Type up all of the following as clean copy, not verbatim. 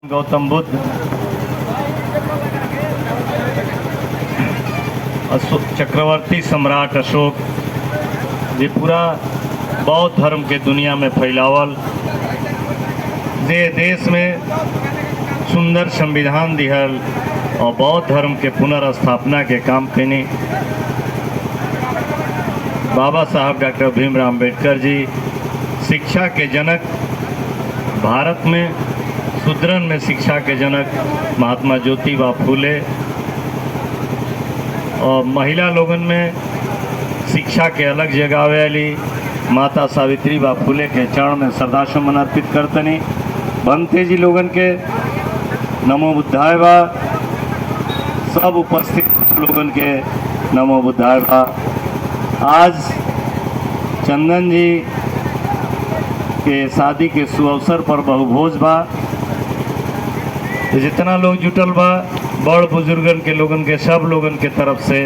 गौतम बुद्ध, चक्रवर्ती सम्राट अशोक, जे पूरा बौद्ध धर्म के दुनिया में फैलावल, जे देश में सुंदर संविधान दिहल और बौद्ध धर्म के पुनर्स्थापना के काम कैनी। बाबा साहब डॉक्टर भीमराव अम्बेडकर जी शिक्षा के जनक, भारत में शूद्रन में शिक्षा के जनक महात्मा ज्योतिबा फूले, और महिला लोगन में शिक्षा के अलग जगावे वाली माता सावित्रीबा फूले के चरण में श्रद्धासुमन अर्पित करतनी। बनते जी लोगन के नमो बुद्धाय बा, सब उपस्थित लोगन के नमो बुद्धाय बा। आज चंदन जी के शादी के सुअवसर पर बहुभोज बा, तो जितना लोग जुटल बा, बड़ बुजुर्गन के लोगन के सब लोगन के तरफ से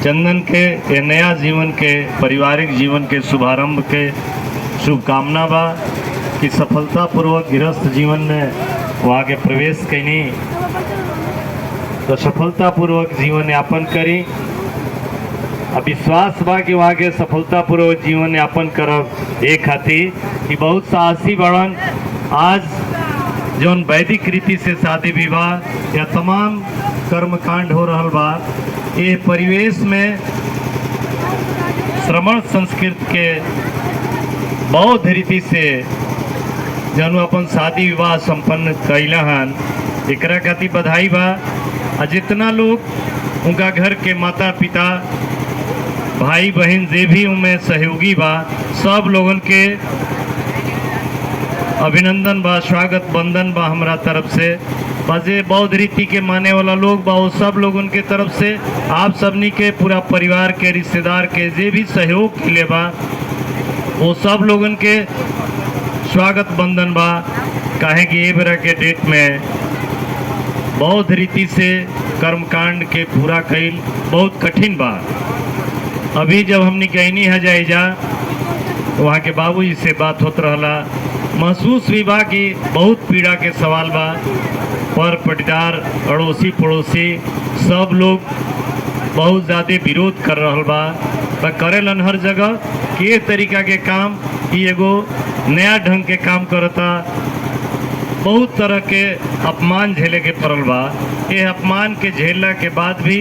चंदन के ये नया जीवन के पारिवारिक जीवन के शुभारंभ के शुभकामना बा कि सफलतापूर्वक गृहस्थ जीवन में वहाँ के प्रवेश कैनी, तो सफलतापूर्वक जीवन यापन करी। अब विश्वास बा कि वहाँ के सफलतापूर्वक जीवन यापन करब एक खातिर कि बहुत साहसी बड़न। आज जौन वैदिक रीति से शादी विवाह या तमाम कर्मकांड हो रहा बा, ये परिवेश में श्रमण संस्कृत के बौद्ध रीति से जौन अपन शादी विवाह संपन्न कैला हन, एकरा खातिर बधाई बा। और जितना लोग उनका घर के माता पिता भाई बहन जे भी उनमें सहयोगी बा, सब लोगन के अभिनंदन बा, स्वागत बंदन बा हमारा तरफ से। बजे बौद्ध रीति के माने वाला लोग बा, वो सब लोगन के तरफ से आप सबनी के पूरा परिवार के रिश्तेदार के जे भी सहयोग के लिए बा, वो सब लोगन के स्वागत बंदन बा। काहे कि ये बेरा के डेट में बौद्ध रीति से कर्मकांड के पूरा कैल बहुत कठिन बा। अभी जब हमने कहनी है जायजा, वहाँ के बाबूजी से बात होत रहला, महसूस भी बा कि बहुत पीड़ा के सवाल बा। पर पटीदार अड़ोसी पड़ोसी सब लोग बहुत ज़्यादा विरोध कर रहा बा, करेलन हर जगह कि ये तरीका के काम कि एगो नया ढंग के काम करता। बहुत तरह के अपमान झेले के पड़ल बा। ये अपमान के झेलला के बाद भी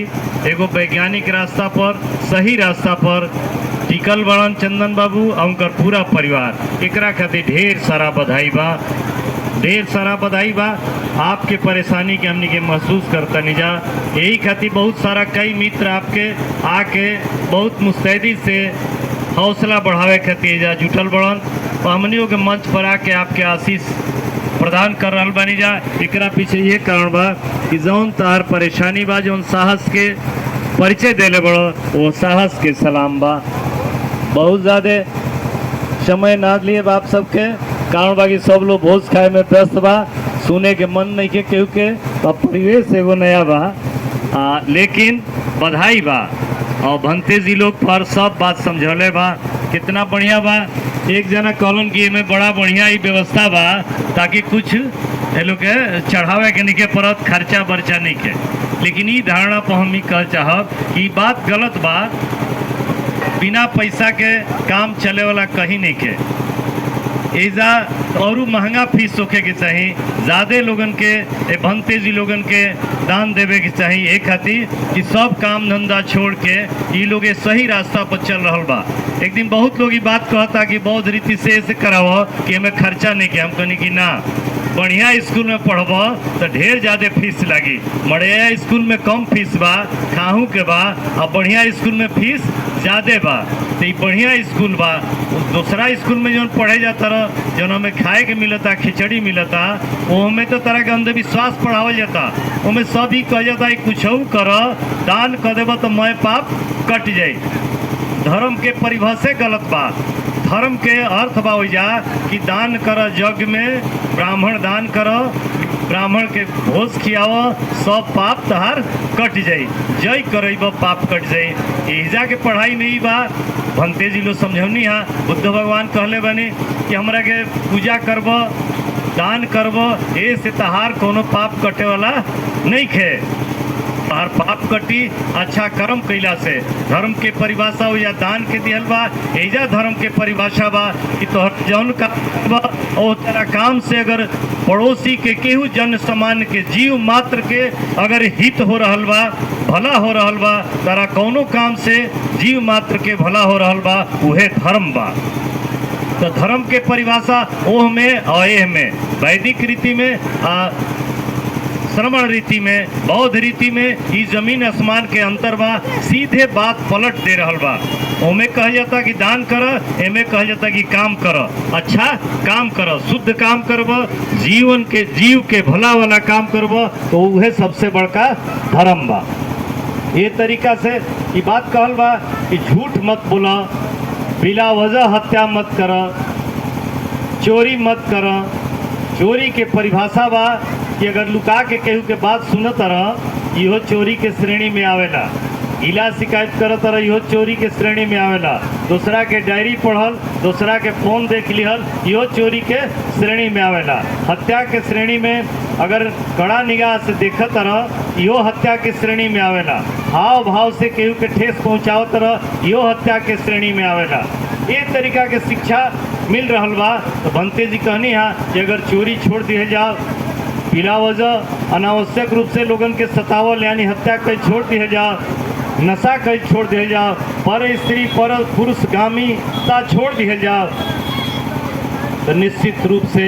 एगो वैज्ञानिक रास्ता पर, सही रास्ता पर टिकल बड़न चंदन बाबू और उनकर पूरा परिवार। एकरा खातिर ढेर सारा बधाई बा, ढेर सारा बधाई बा। आपके परेशानी के हमनी के महसूस करता नहीं जा, यही खातिर बहुत सारा कई मित्र आपके आके बहुत मुस्तैदी से हौसला बढ़ावे खातिर जा जुटल बड़न, और हमनियों के मंच पर आके आपके आशीष प्रदान कर रहा बनी जा। एकरा पीछे ये कारण बा कि जौन तार परेशानी बा, जौन साहस के परिचय देले बड़ो, वो साहस के सलाम बा। बहुत ज़्यादा समय ना लिए बाप सबके कारण बा कि सब लोग भोज खाए में व्यस्त बा, सुने के मन नहीं के केहू के, परिवेश एगो नया बा। लेकिन बधाई बा, और भंते जी लोग पर सब बात समझौले बा, कितना बढ़िया बा। एक जना कहलन कि में बड़ा बढ़िया ही व्यवस्था बा, ताकि कुछ ये लोग के चढ़ावे के नहीं के पड़त, खर्चा बर्चा नहीं के। लेकिन ये धारणा पर हम ही कह चाहब कि बात गलत बा। बिना पैसा के काम चले वाला कहीं नहीं के, ऐसा और महंगा फीस होके के चाहिए, ज़्यादा लोगन के भंते जी लोगन के दान देवे के चाहिए। एक खातिर कि सब काम धंधा छोड़ के ये लोग सही रास्ता पर चल रहा बा। एक दिन बहुत लोग ये बात कहता कि बौद्ध रीति से ऐसे कराव कि हमें खर्चा नहीं के। हम कहनी कि ना, बढ़िया स्कूल में पढ़ब तो ढेर ज़्यादा फीस लगी, मड़िया स्कूल में कम फीस बा, खाहू के बा, और बढ़िया स्कूल में फीस ज़्यादा बा। तो ये बढ़िया स्कूल बा। दूसरा स्कूल में जो पढ़े जाता रह, जो हमें खाए के मिलता, खिचड़ी मिलता, वो में तो तरह के अंधविश्वास पढ़ावल जाता। उनमें सब ही कह जाता है कुछ कर दान कर देव तो मैं पाप कट जाए। धर्म के परिभाषा गलत बा। धर्म के अर्थ बा जा कि दान कर, यज्ञ में ब्राह्मण दान कर, ब्राह्मण के भोज खियाव, सब पाप तहार कट जाई, जय करब पाप कट जाई। एजा के पढ़ाई में ही बा। भंते जी लोग समझौनी है, बुद्ध भगवान कहले बनी कि हमरा के पूजा करब दान करब ए से तहार कोनो पाप कटे वाला नहीं खे। तहार पाप कटी अच्छा कर्म कैला से। धर्म के परिभाषा हो या दान के दिहल बा, एजा धर्म के परिभाषा बा कि तोहर जौन काम बा और तेरा काम से अगर पड़ोसी के केहू जन समान के जीव मात्र के अगर हित हो रहल बा, भला हो रहल बा, तारा कौनो काम से जीव मात्र के भला हो रहल बा, उहे धर्म बा। तो धर्म के परिभाषा ओह में और एह में, वैदिक रीति में, श्रमण रीति में, बौद्ध रीति में ई जमीन आसमान के अंतर बा। सीधे बात पलट दे रहल बा। ओमे कहा जाता कि दान कर, एमे कहा जाता कि काम कर, अच्छा काम कर, शुद्ध काम करब, जीव के भला वाला काम करब, तो उहे सबसे बड़का धर्म बा। ये तरीका से ई बात कहल बा कि झूठ मत बोला, बिला वजह हत्या मत कर, चोरी मत कर। चोरी के परिभाषा बा कि अगर लुका के केहू के बात सुनत रह, इहो चोरी के श्रेणी में आवेला। इला शिकायत करत रह, इहो चोरी के श्रेणी में आवेला। दूसरा के डायरी पढ़ल, दूसरा के फोन देख लिहल, इहो चोरी के श्रेणी में आवेला। हत्या के श्रेणी में अगर कड़ा निगाह से देखत रह, इहो हत्या के श्रेणी में आवेला। हाव भाव से केहू के ठेस पहुँचावत रह, इहो हत्या के श्रेणी में आवेला। ये तरीका के शिक्षा मिल रहल बा। तो भंते जी कहनी है कि अगर चोरी छोड़ दिए जाओ, बिला वजह अनावश्यक रूप से लोगन के सतावल यानी हत्या कई छोड़ दिए जाओ, नशा कई छोड़ दिए जाओ, पर स्त्री पर पुरुषगामीता छोड़ दिए जाओ, तो निश्चित रूप से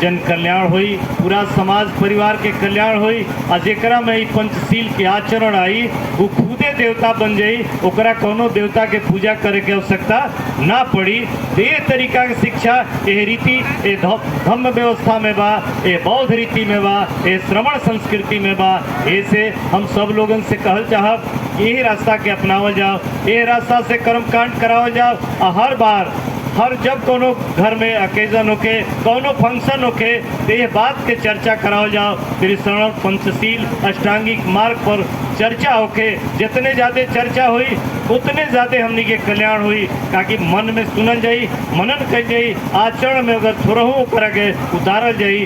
जन कल्याण होई, पूरा समाज परिवार के कल्याण होई। आ जेकरा में ई पंचशील के आचरण आई, वो खुदे देवता बन जाई, ओकरा कोनो देवता के पूजा करे के आवश्यकता ना पड़ी। तो ये तरीका के शिक्षा ये रीति ये धम्म व्यवस्था में बा, ये बौद्ध रीति में बा, ये श्रमण संस्कृति में बा। ऐसे हम सब लोगन से कहल चाहब यही रास्ता के अपनावल जाओ, ये रास्ता से कर्म कांड करावल जाओ। हर बार हर जब कोनो घर में ओकेजन होके, कोनो फंक्शन होके, तो ये बात के चर्चा कराओ जाओ। फिर श्रवण पंचशील अष्टांगिक मार्ग पर चर्चा होके, जितने ज़्यादा चर्चा हुई उतने ज़्यादा हमनी के कल्याण हुई। ताकि मन में सुनल जाई, मनन कल जाई, आचरण में अगर थोड़हू करके उतारल जाई,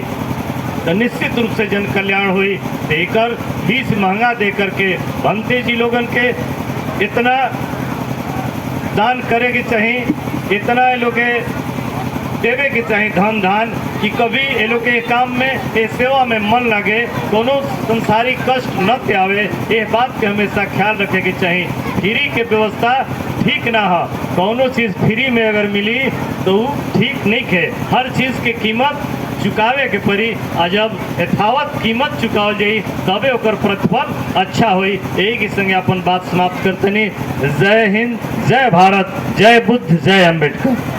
तो निश्चित रूप से जन कल्याण हुई। देकर फीस महंगा दे करके भंते जी लोगन के इतना दान करे के चाहिए, इतना ये लोग देवे के चाहिए धन धान कि कभी ये लोग के काम में, ये सेवा में मन लगे, कोनो संसारिक कष्ट न आवे। ये बात के हमेशा ख्याल रखे के चाहिए। फ्री के व्यवस्था ठीक ना हो, कोनो चीज़ फ्री में अगर मिली तो वो ठीक नहीं है। हर चीज़ के कीमत चुकावे के पड़ी। आ जब यथावत कीमत चुकाव जाई तबे ओकर प्रतिफल अच्छा होई। यही के संगे अपन बात समाप्त करतनी। जय हिंद, जय भारत, जय बुद्ध, जय अम्बेडकर।